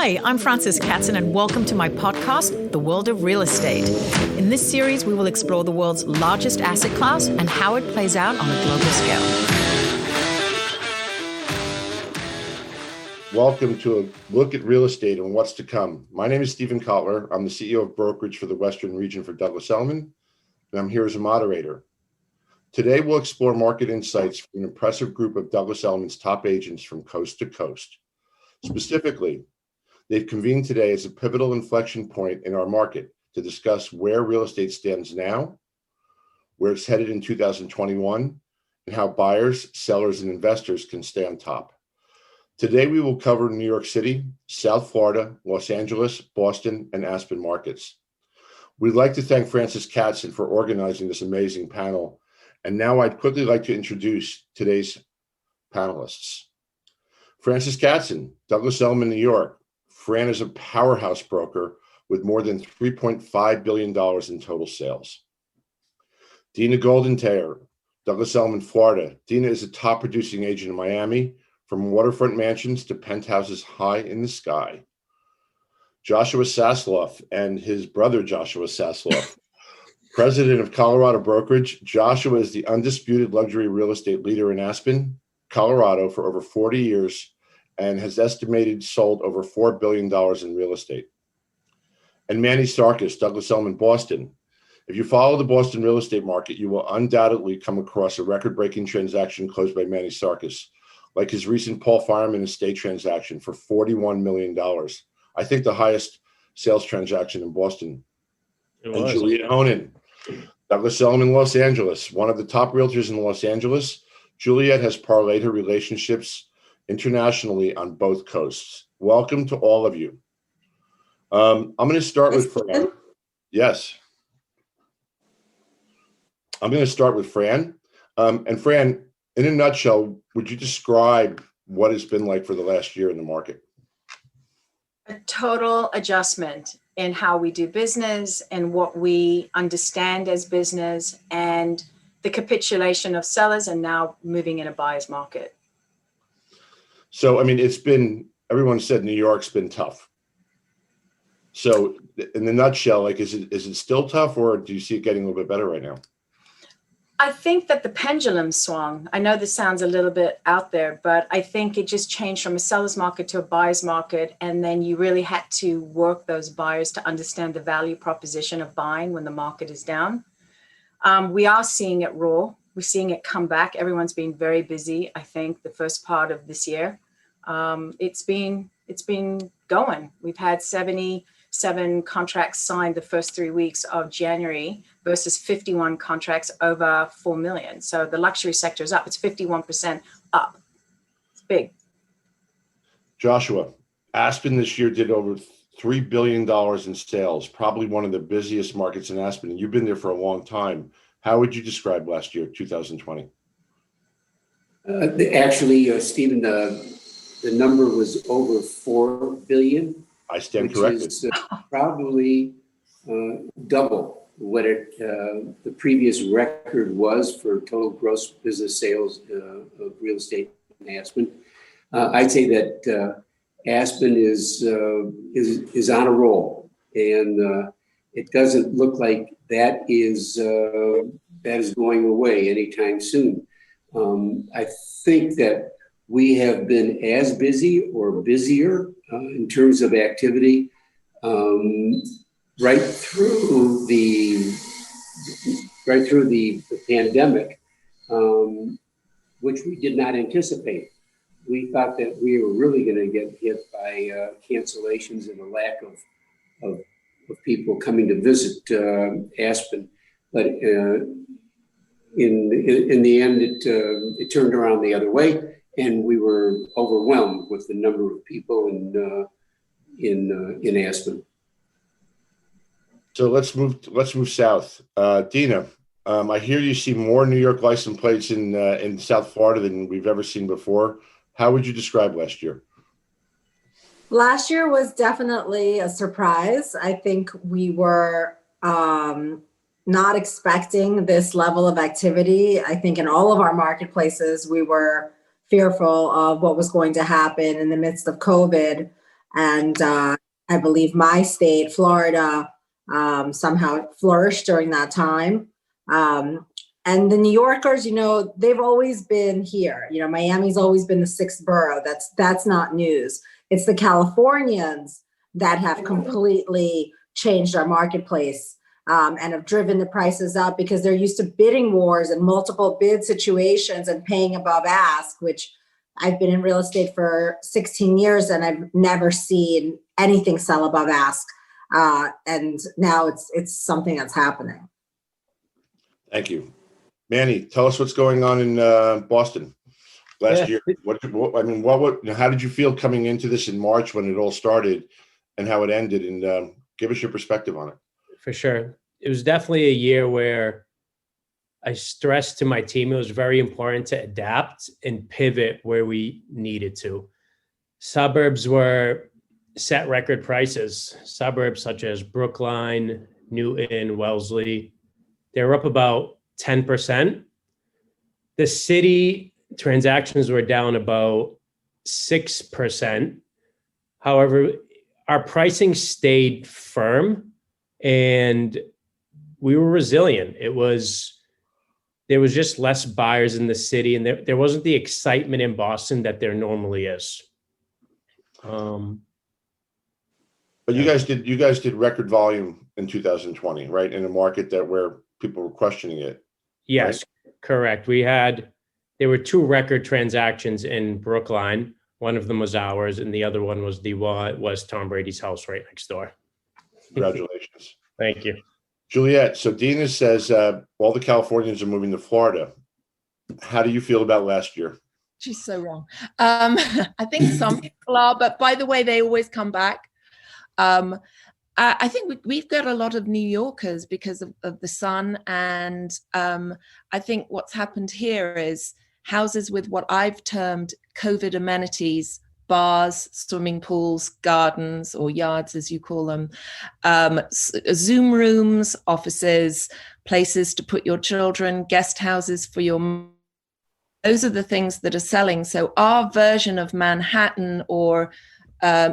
Hi, I'm Francess Katzen, and welcome to my podcast, The World of Real Estate. In this series, we will explore the world's largest asset class and how it plays out on a global scale. Welcome to a look at real estate and what's to come. My name is Stephen Kotler. I'm the CEO of Brokerage for the Western region for Douglas Elliman, and I'm here as a moderator. Today, we'll explore market insights from an impressive group of Douglas Elliman's top agents from coast to coast. Specifically, they've convened today as a pivotal inflection point in our market to discuss where real estate stands now, where it's headed in 2021, and how buyers, sellers, and investors can stay on top. Today, we will cover New York City, South Florida, Los Angeles, Boston, and Aspen markets. We'd like to thank Francess Katzen for organizing this amazing panel. And now I'd quickly like to introduce today's panelists. Francess Katzen, Douglas Elliman, New York. Fran is a powerhouse broker with more than $3.5 billion in total sales. Dina Goldenteyer, Douglas Elliman, Florida. Dina is a top producing agent in Miami, from waterfront mansions to penthouses high in the sky. Joshua Sasloff and his brother Joshua Sasloff, president of Colorado Brokerage. Joshua is the undisputed luxury real estate leader in Aspen, Colorado for over 40 years and has estimated sold over $4 billion in real estate. And Manny Sarkis, Douglas Elliman, Boston. If you follow the Boston real estate market, you will undoubtedly come across a record-breaking transaction closed by Manny Sarkis, like his recent Paul Fireman estate transaction for $41 million. I think the highest sales transaction in Boston. And Juliet Honan, Douglas Elliman, Los Angeles, one of the top realtors in Los Angeles. Juliet has parlayed her relationships internationally on both coasts. Welcome to all of you. I'm going to start with Fran. Yes. I'm going to start with Fran. And Fran, in a nutshell, would you describe what it's been like for the last year in the market? A total adjustment in how we do business and what we understand as business, and the capitulation of sellers and now moving in a buyer's market. So, I mean, it's been, everyone said New York's been tough. So in the nutshell, like, is it still tough, or do you see it getting a little bit better right now? I think that the pendulum swung. I know this sounds a little bit out there, but I think it just changed from a seller's market to a buyer's market. And then you really had to work those buyers to understand the value proposition of buying when the market is down. We are seeing it roar. We're seeing it come back. Everyone's been very busy. I think the first part of this year, it's been going. We've had 77 contracts signed the first 3 weeks of January versus 51 contracts over 4 million. So the luxury sector is up. It's 51% up. It's big. Joshua, Aspen this year did over $3 billion in sales, probably one of the busiest markets in Aspen. And you've been there for a long time. How would you describe last year, 2020? Actually, Stephen, the number was over 4 billion. I stand corrected. Which is probably double what the previous record was for total gross business sales of real estate in Aspen. I'd say that Aspen is on a roll, and it doesn't look like that is going away anytime soon. I think that we have been as busy or busier in terms of activity right through the pandemic, which we did not anticipate. We thought that we were really going to get hit by cancellations and a lack of people coming to visit Aspen, but in the end, it turned around the other way, and we were overwhelmed with the number of people in Aspen. So let's move south. Dina, I hear you see more New York license plates in South Florida than we've ever seen before. How would you describe last year? Last year was definitely a surprise. I think we were not expecting this level of activity. I think in all of our marketplaces, we were fearful of what was going to happen in the midst of COVID. And I believe my state, Florida, somehow flourished during that time. And the New Yorkers, they've always been here. Miami's always been the sixth borough. That's not news. It's the Californians that have completely changed our marketplace and have driven the prices up because they're used to bidding wars and multiple bid situations and paying above ask, which I've been in real estate for 16 years and I've never seen anything sell above ask. And now it's something that's happening. Thank you. Manny, tell us what's going on in Boston last year. How did you feel coming into this in March when it all started and how it ended? And give us your perspective on it. For sure. It was definitely a year where I stressed to my team it was very important to adapt and pivot where we needed to. Suburbs were set record prices. Suburbs such as Brookline, Newton, Wellesley, they were up about 10%. The city transactions were down about 6%. However, our pricing stayed firm and we were resilient. There was just less buyers in the city and there wasn't the excitement in Boston that there normally is. But you guys did record volume in 2020, right? In a market where people were questioning it. Yes, right? Correct. There were two record transactions in Brookline. One of them was ours and the other one was Tom Brady's house right next door. Congratulations. Thank you. Juliet, so Dina says all the Californians are moving to Florida. How do you feel about last year? She's so wrong. I think some people are, but by the way, they always come back. I think we've got a lot of New Yorkers because of the sun. And I think what's happened here is houses with what I've termed COVID amenities, bars, swimming pools, gardens, or yards, as you call them, Zoom rooms, offices, places to put your children, guest houses for your. Those are the things that are selling. So our version of Manhattan, or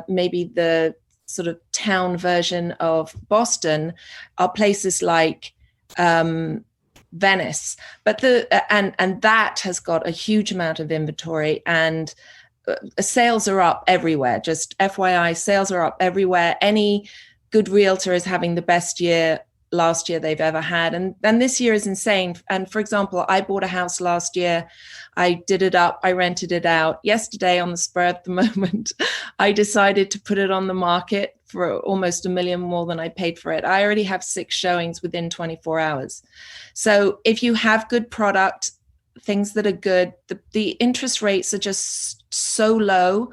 maybe the sort of town version of Boston, are places like Venice. But and that has got a huge amount of inventory, and sales are up everywhere. Just FYI, sales are up everywhere. Any good realtor is having the best year last year they've ever had. And this year is insane. And for example, I bought a house last year. I did it up. I rented it out. Yesterday, on the spur of the moment, I decided to put it on the market for almost $1 million more than I paid for it. I already have 6 showings within 24 hours. So if you have good product, things that are good, the interest rates are just so low.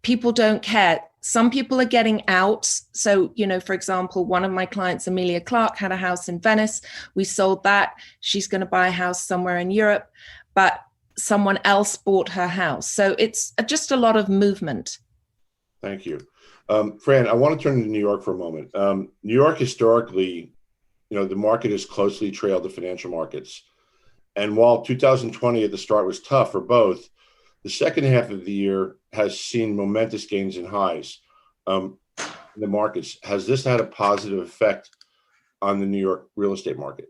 People don't care. Some people are getting out. So, for example, one of my clients, Amelia Clark, had a house in Venice. We sold that. She's going to buy a house somewhere in Europe, but someone else bought her house. So it's just a lot of movement. Thank you. Fran, I want to turn to New York for a moment. New York historically, the market has closely trailed the financial markets. And while 2020 at the start was tough for both, the second half of the year has seen momentous gains in highs in the markets. Has this had a positive effect on the New York real estate market?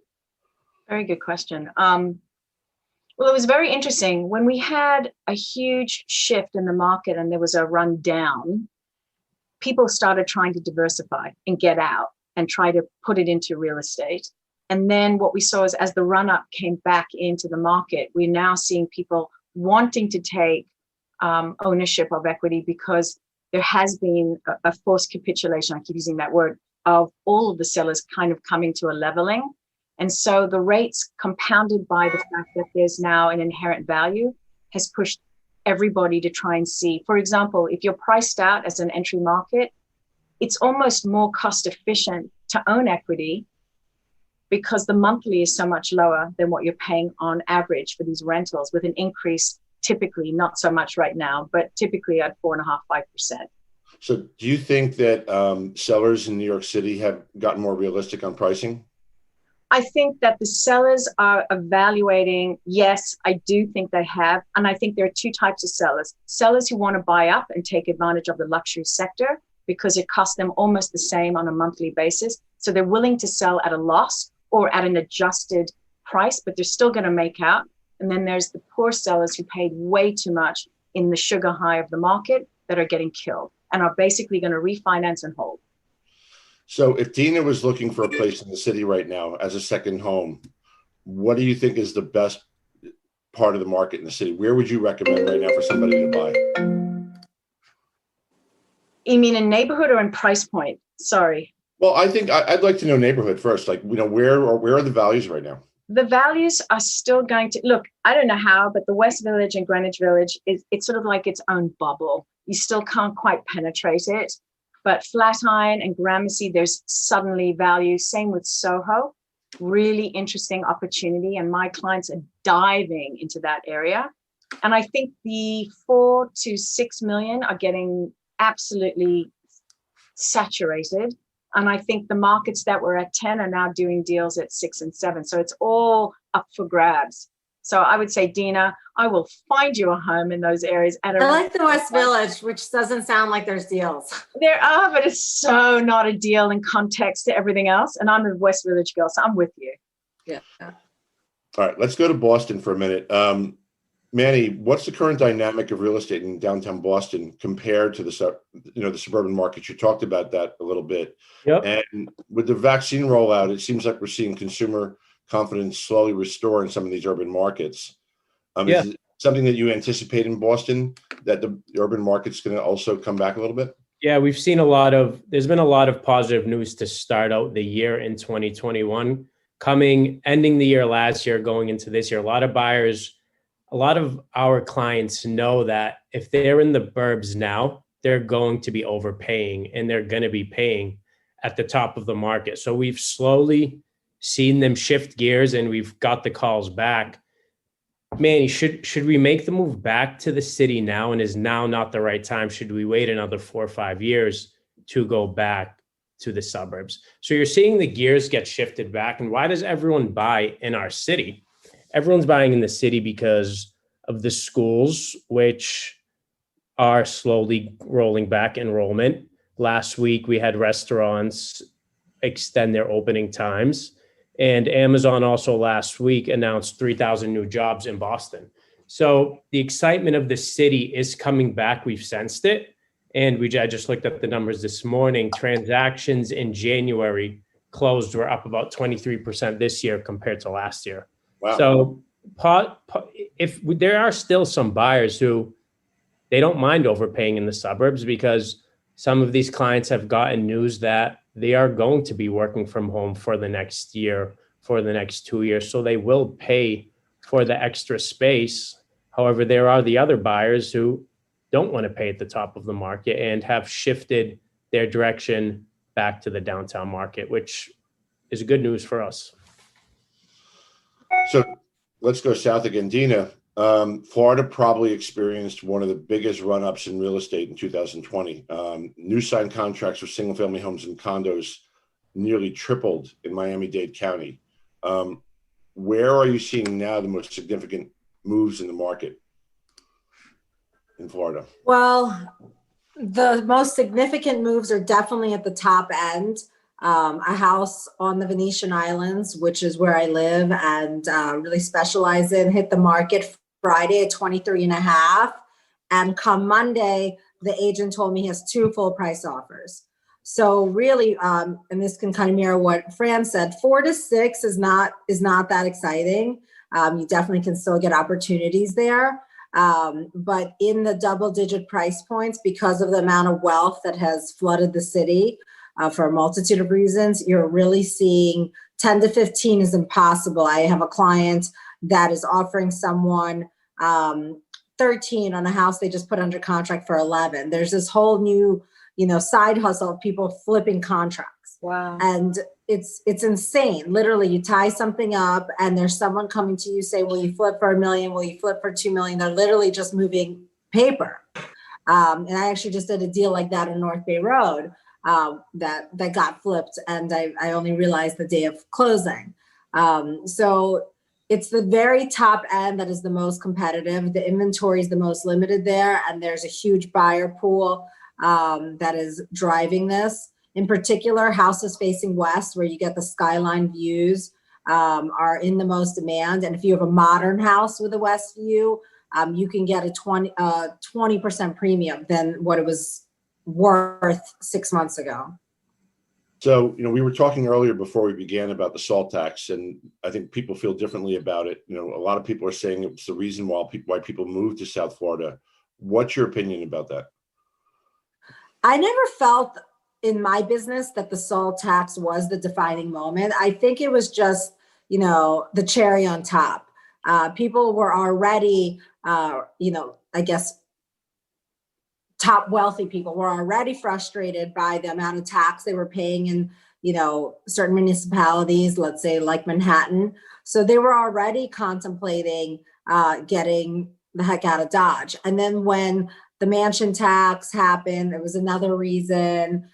Very good question. Well, it was very interesting. When we had a huge shift in the market and there was a run down, people started trying to diversify and get out and try to put it into real estate. And then what we saw is as the run up came back into the market, we're now seeing people wanting to take ownership of equity because there has been a forced capitulation, I keep using that word, of all of the sellers kind of coming to a leveling. And so the rates, compounded by the fact that there's now an inherent value, has pushed everybody to try and see. For example, if you're priced out as an entry market, it's almost more cost efficient to own equity because the monthly is so much lower than what you're paying on average for these rentals, with an increase typically, not so much right now, but typically at 4.5%, 5%. So do you think that sellers in New York City have gotten more realistic on pricing? I think that the sellers are evaluating. Yes, I do think they have. And I think there are two types of sellers. Sellers who want to buy up and take advantage of the luxury sector because it costs them almost the same on a monthly basis. So they're willing to sell at a loss or at an adjusted price, but they're still going to make out. And then there's the poor sellers who paid way too much in the sugar high of the market that are getting killed and are basically going to refinance and hold. So if Dina was looking for a place in the city right now as a second home, what do you think is the best part of the market in the city? Where would you recommend right now for somebody to buy? You mean in neighborhood or in price point? Sorry. Well, I think I'd like to know neighborhood first. Like, where are the values right now? The values are still going to look, I don't know how, but the West Village and Greenwich Village it's sort of like its own bubble. You still can't quite penetrate it. But Flatiron and Gramercy, there's suddenly value. Same with Soho. Really interesting opportunity. And my clients are diving into that area. And I think the 4 to 6 million are getting absolutely saturated. And I think the markets that were at 10 are now doing deals at 6 and 7. So it's all up for grabs. So I would say, Dina, I will find you a home in those areas. I like the West Village, which doesn't sound like there's deals. There are, but it's so not a deal in context to everything else. And I'm a West Village girl, so I'm with you. Yeah. All right, let's go to Boston for a minute. Manny, what's the current dynamic of real estate in downtown Boston compared to the suburban markets? You talked about that a little bit. Yep. And with the vaccine rollout, it seems like we're seeing consumer confidence slowly restore in some of these urban markets. Is it something that you anticipate in Boston, that the urban market's going to also come back a little bit? Yeah, we've seen there's been a lot of positive news to start out the year in 2021, ending the year last year, going into this year. A lot of our clients know that if they're in the burbs now, they're going to be overpaying and they're going to be paying at the top of the market. So we've slowly seen them shift gears and we've got the calls back. Manny, should we make the move back to the city now, and is now not the right time? Should we wait another 4 or 5 years to go back to the suburbs? So you're seeing the gears get shifted back. And why does everyone buy in our city? Everyone's buying in the city because of the schools, which are slowly rolling back enrollment. Last week, we had restaurants extend their opening times. And Amazon also last week announced 3,000 new jobs in Boston. So the excitement of the city is coming back. We've sensed it. And I just looked at the numbers this morning. Transactions in January closed were up about 23% this year compared to last year. Wow. So if there are still some buyers who they don't mind overpaying in the suburbs, because some of these clients have gotten news that they are going to be working from home for the next year, for the next 2 years. So they will pay for the extra space. However, there are the other buyers who don't want to pay at the top of the market and have shifted their direction back to the downtown market, which is good news for us. So let's go south again. Dina, Florida probably experienced one of the biggest run-ups in real estate in 2020. New signed contracts for single-family homes and condos nearly tripled in Miami-Dade County. Where are you seeing now the most significant moves in the market in Florida? Well, the most significant moves are definitely at the top end. A house on the Venetian Islands, which is where I live and really specialize in, hit the market Friday at 23 and a half. And come Monday, the agent told me he has 2 full price offers. So really, and this can kind of mirror what Fran said, 4 to 6 is not that exciting. You definitely can still get opportunities there. But in the double-digit price points, because of the amount of wealth that has flooded the city for a multitude of reasons, you're really seeing 10 to 15 is impossible. I have a client that is offering someone 13 on a house they just put under contract for 11. There's this whole new, side hustle of people flipping contracts. Wow. And it's insane. Literally, you tie something up and there's someone coming to you saying, will you flip for $1 million? Will you flip for $2 million? They're literally just moving paper. And I actually just did a deal like that on North Bay Road that got flipped. And I only realized the day of closing. So it's the very top end that is the most competitive. The inventory is the most limited there, and there's a huge buyer pool that is driving this. In particular, houses facing west, where you get the skyline views, are in the most demand. And if you have a modern house with a west view, you can get a 20% premium than what it was worth 6 months ago. So, we were talking earlier before we began about the SALT tax, and I think people feel differently about it. A lot of people are saying it's the reason why people move to South Florida. What's your opinion about that? I never felt in my business that the SALT tax was the defining moment. I think it was just, the cherry on top. People were already, I guess, top wealthy people were already frustrated by the amount of tax they were paying in, certain municipalities, let's say like Manhattan. So they were already contemplating getting the heck out of Dodge. And then when the mansion tax happened, it was another reason.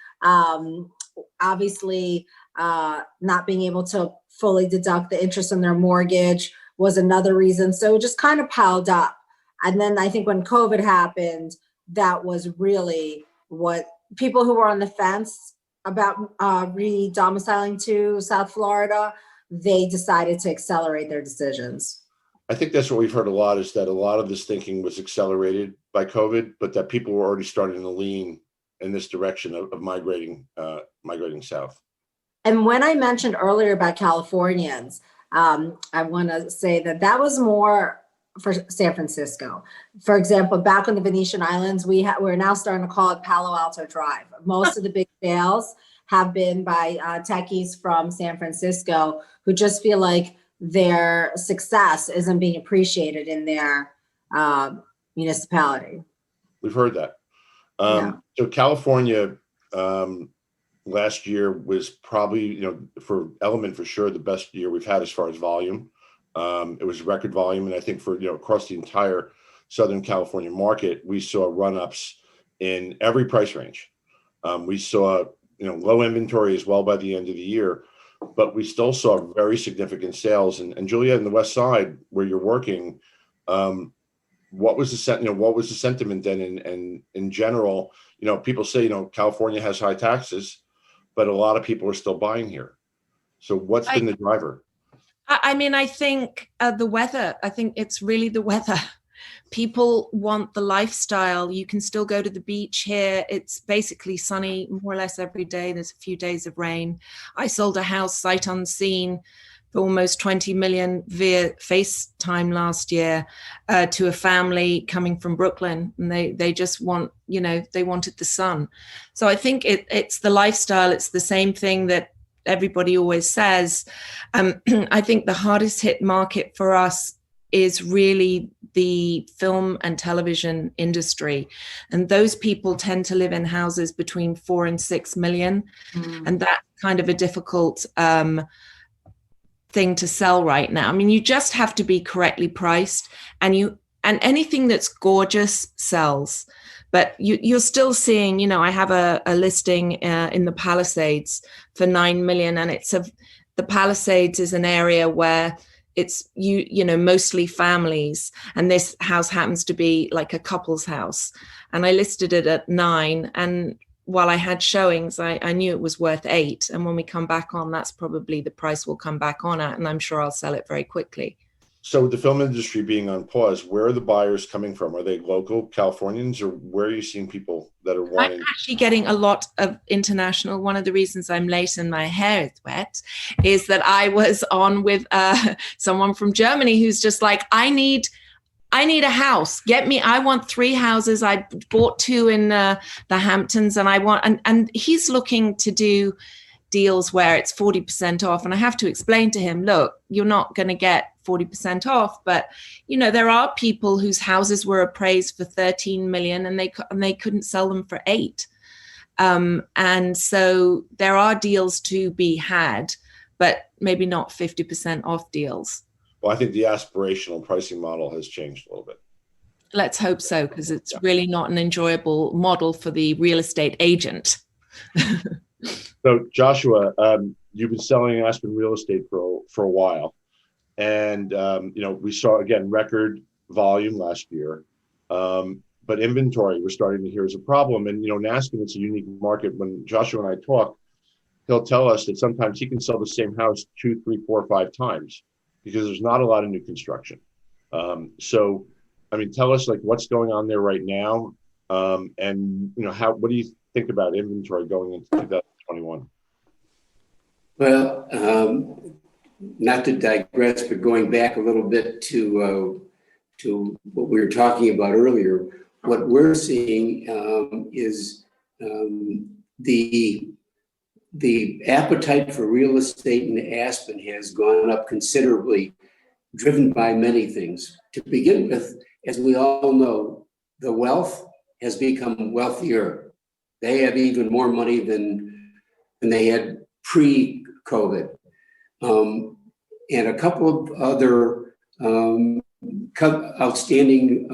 Obviously, not being able to fully deduct the interest on their mortgage was another reason. So it just kind of piled up. And then I think when COVID happened, that was really what people who were on the fence about re-domiciling to South Florida, they decided to accelerate their decisions. I think that's what we've heard a lot, is that a lot of this thinking was accelerated by COVID, but that people were already starting to lean in this direction of migrating south. And when I mentioned earlier about Californians, I want to say that was more for San Francisco. For example, back on the Venetian Islands, we're now starting to call it Palo Alto Drive. Most of the big sales have been by techies from San Francisco who just feel like their success isn't being appreciated in their municipality. We've heard that. So California last year was probably, for Elliman for sure, the best year we've had as far as volume. It was record volume. And I think for, across the entire Southern California market, we saw run-ups in every price range. We saw, low inventory as well by the end of the year, but we still saw very significant sales. And Juliet, in the West Side where you're working, what was the sentiment then? And in general, people say, California has high taxes, but a lot of people are still buying here. So what's been the driver? I think the weather. I think it's really the weather. People want the lifestyle. You can still go to the beach here. It's basically sunny more or less every day. There's a few days of rain. I sold a house sight unseen for almost 20 million via FaceTime last year to a family coming from Brooklyn. And they just want, they wanted the sun. So I think it's the lifestyle. It's the same thing that everybody always says. I think the hardest hit market for us is really the film and television industry. And those people tend to live in houses between 4 and 6 million. And that's kind of a difficult thing to sell right now. I mean, you just have to be correctly priced, and anything that's gorgeous sells. But you're still seeing, I have a listing in the Palisades for 9 million, and the Palisades is an area where it's mostly families, and this house happens to be like a couple's house, and I listed it at 9, and while I had showings, I knew it was worth 8, and when we come back on, that's probably the price we'll come back on at, and I'm sure I'll sell it very quickly. So with the film industry being on pause, where are the buyers coming from? Are they local Californians, or where are you seeing people that are wanting? I'm actually getting a lot of international. One of the reasons I'm late and my hair is wet is that I was on with someone from Germany who's just like, I need a house. I want 3 houses. I bought 2 in the Hamptons, and I want, and he's looking to do deals where it's 40% off. And I have to explain to him, look, you're not going to get 40% off, but there are people whose houses were appraised for 13 million and they couldn't sell them for 8. And so there are deals to be had, but maybe not 50% off deals. Well, I think the aspirational pricing model has changed a little bit. Let's hope so, because it's really not an enjoyable model for the real estate agent. So Joshua, you've been selling Aspen real estate for a while. And, we saw, again, record volume last year. But inventory, we're starting to hear is a problem. And, in Aspen, it's a unique market. When Joshua and I talk, he'll tell us that sometimes he can sell the same house 2, 3, 4, 5 times because there's not a lot of new construction. Tell us what's going on there right now. And, what do you think about inventory going into 2021? Well, not to digress, but going back a little bit to what we were talking about earlier, what we're seeing is the appetite for real estate in Aspen has gone up considerably, driven by many things. To begin with, as we all know, the wealth has become wealthier. They have even more money than they had pre-COVID. And a couple of other outstanding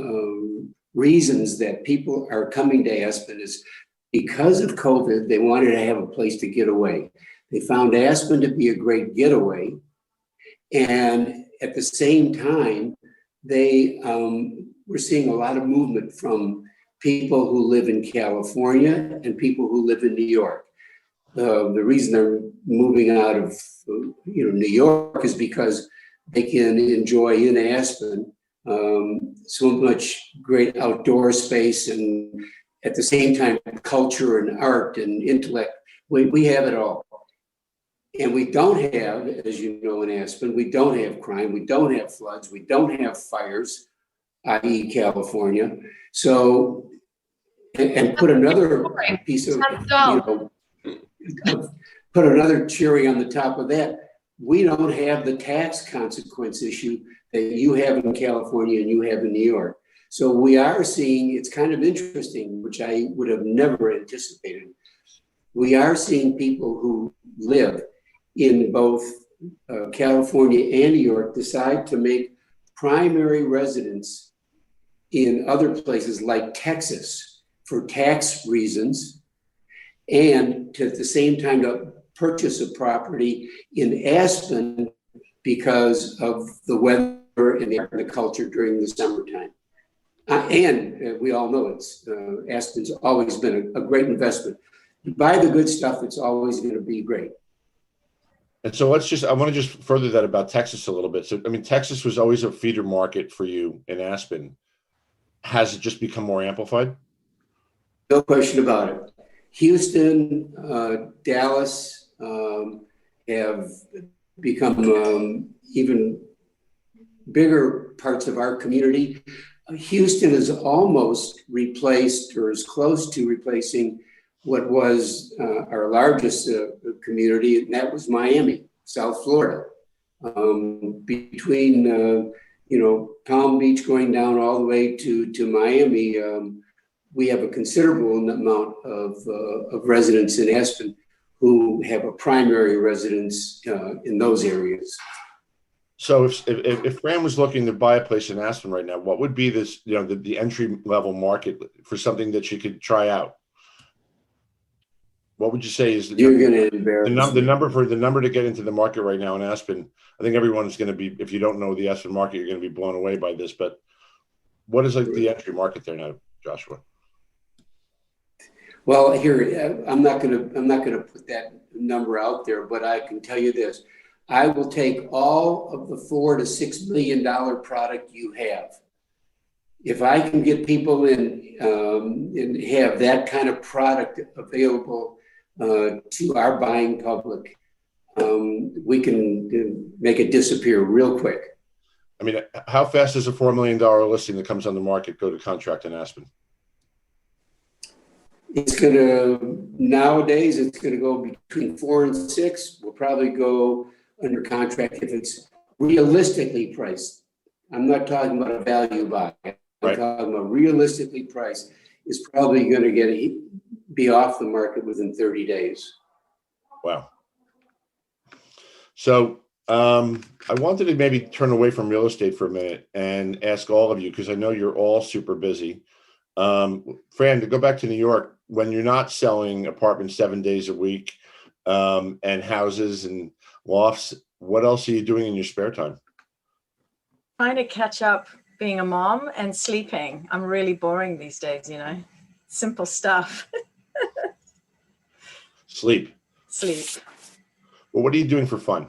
reasons that people are coming to Aspen is because of COVID, they wanted to have a place to get away. They found Aspen to be a great getaway. And at the same time, they were seeing a lot of movement from people who live in California and people who live in New York. The reason they're moving out of New York is because they can enjoy in Aspen so much great outdoor space, and at the same time culture and art and intellect. We have it all. And we don't have, as you know, in Aspen, we don't have crime, we don't have floods, we don't have fires, i.e. California. So, and put another piece of, put another cherry on the top of that, we don't have the tax consequence issue that you have in California and you have in New York. So we are seeing, it's kind of interesting, which I would have never anticipated. We are seeing people who live in both California and New York decide to make primary residence in other places like Texas for tax reasons, and to, at the same time, to purchase a property in Aspen because of the weather and the culture during the summertime. And we all know it's Aspen's always been a great investment. You buy the good stuff, it's always going to be great. And so I want to just further that about Texas a little bit. So, Texas was always a feeder market for you in Aspen. Has it just become more amplified? No question about it. Houston, Dallas have become even bigger parts of our community. Houston is almost replaced, or is close to replacing, what was our largest community, and that was Miami, South Florida. Between Palm Beach going down all the way to Miami, we have a considerable amount of residents in Aspen who have a primary residence in those areas. So if Fran was looking to buy a place in Aspen right now, what would be this, the entry level market for something that she could try out? What would you say is you're going to embarrass the number to get into the market right now in Aspen? I think everyone's going to be, if you don't know the Aspen market, you're going to be blown away by this. But what is the entry market there now, Joshua? Well, here I'm not going to put that number out there, but I can tell you this: I will take all of the $4 to $6 million product you have. If I can get people in and have that kind of product available to our buying public, we can make it disappear real quick. How fast does a $4 million listing that comes on the market go to contract in Aspen? Nowadays, it's going to go between 4 and 6. We'll probably go under contract if it's realistically priced. I'm not talking about a value buy. I'm talking about realistically priced. Is probably going to be off the market within 30 days. Wow. So I wanted to maybe turn away from real estate for a minute and ask all of you, because I know you're all super busy. Fran, to go back to New York, when you're not selling apartments 7 days a week, and houses and lofts. What else are you doing in your spare time? Trying to catch up being a mom and sleeping. I'm really boring these days, simple stuff. Sleep. Well, what are you doing for fun?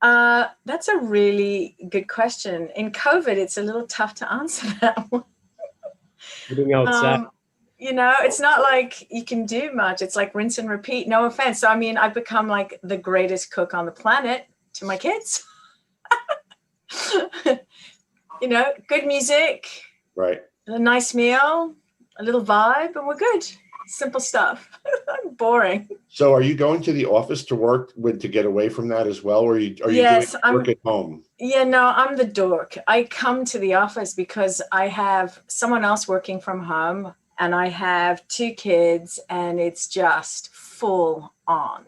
That's a really good question. In COVID, it's a little tough to answer that one. Getting outside. It's not like you can do much. It's like rinse and repeat. No offense. So, I've become like the greatest cook on the planet to my kids. Good music. Right. A nice meal, a little vibe, and we're good. Simple stuff. I'm boring. So are you going to the office to work to get away from that as well? Or are you doing work at home? Yeah, no, I'm the dork. I come to the office because I have someone else working from home and I have 2 kids and it's just full on.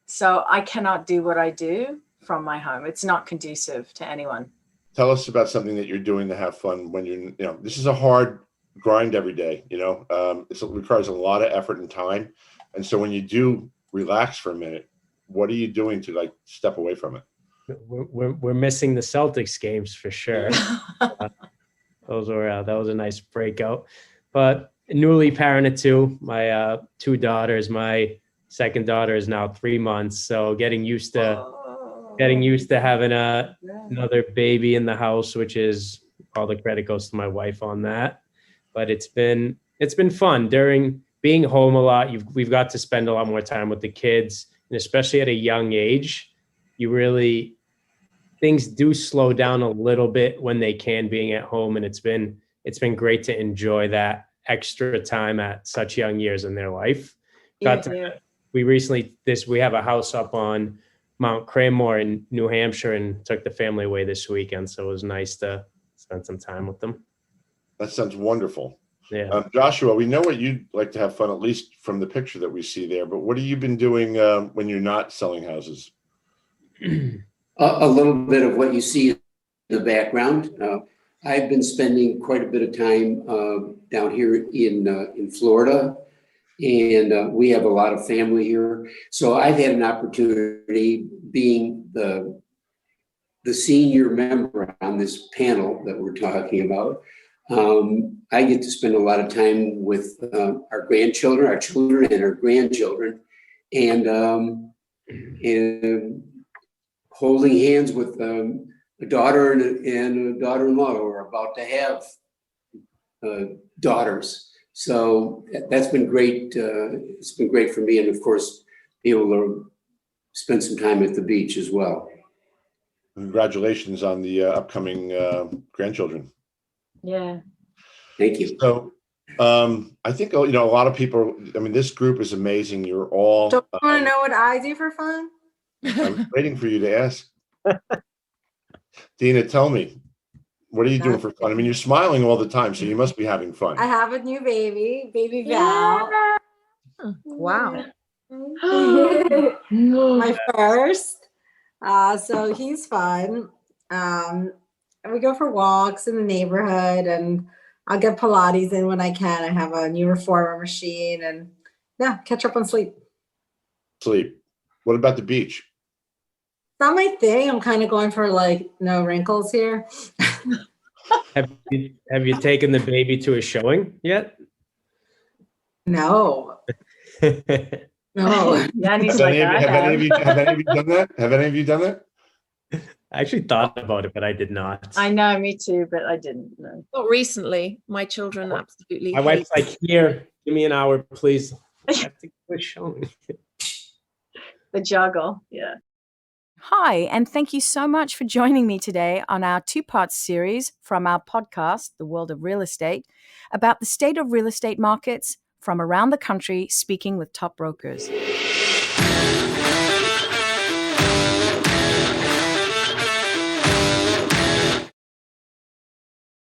So I cannot do what I do from my home. It's not conducive to anyone. Tell us about something that you're doing to have fun when this is a hard grind every day, it requires a lot of effort and time. And so when you do relax for a minute, what are you doing to step away from it? We're missing the Celtics games for sure. That was a nice breakout. But newly parented too. My 2 daughters. My second daughter is now 3 months, so getting used to having another baby in the house, which is all the credit goes to my wife on that. But it's been fun during being home a lot. We've got to spend a lot more time with the kids, and especially at a young age, things do slow down a little bit when they can being at home. And it's been great to enjoy that extra time at such young years in their life. We have a house up on Mount Cranmore in New Hampshire and took the family away this weekend. So it was nice to spend some time with them. That sounds wonderful. Yeah. Joshua, we know what you like to have fun, at least from the picture that we see there, but what have you been doing when you're not selling houses? A little bit of what you see in the background. I've been spending quite a bit of time down here in Florida, and we have a lot of family here. So I've had an opportunity, being the senior member on this panel that we're talking about. I get to spend a lot of time with our grandchildren, our children and our grandchildren, and holding hands with a daughter and a daughter-in-law who are about to have daughters. So that's been great. It's been great for me, and of course, be able to spend some time at the beach as well. Congratulations on the upcoming grandchildren. Yeah. Thank you. So I think, a lot of people, this group is amazing. You're all. Don't you want to know what I do for fun? I was waiting for you to ask. Dina, tell me, what are you doing for fun? You're smiling all the time, so you must be having fun. I have a new baby Val. Yeah. Wow. My first. So he's fun. And we go for walks in the neighborhood, and I'll get Pilates in when I can. I have a new reformer machine, and catch up on sleep. What about the beach? Not my thing. I'm kind of going for no wrinkles here. Have you taken the baby to a showing yet? No. No. Have any of you done that? Have any of you done that? I actually thought about it, but I did not. I know, me too, but I didn't know. Not recently. My children absolutely. My wife's like, "Here, give me an hour, please." I have to go showing. The juggle, yeah. Hi, and thank you so much for joining me today on our 2-part series from our podcast, The World of Real Estate, about the state of real estate markets from around the country, speaking with top brokers.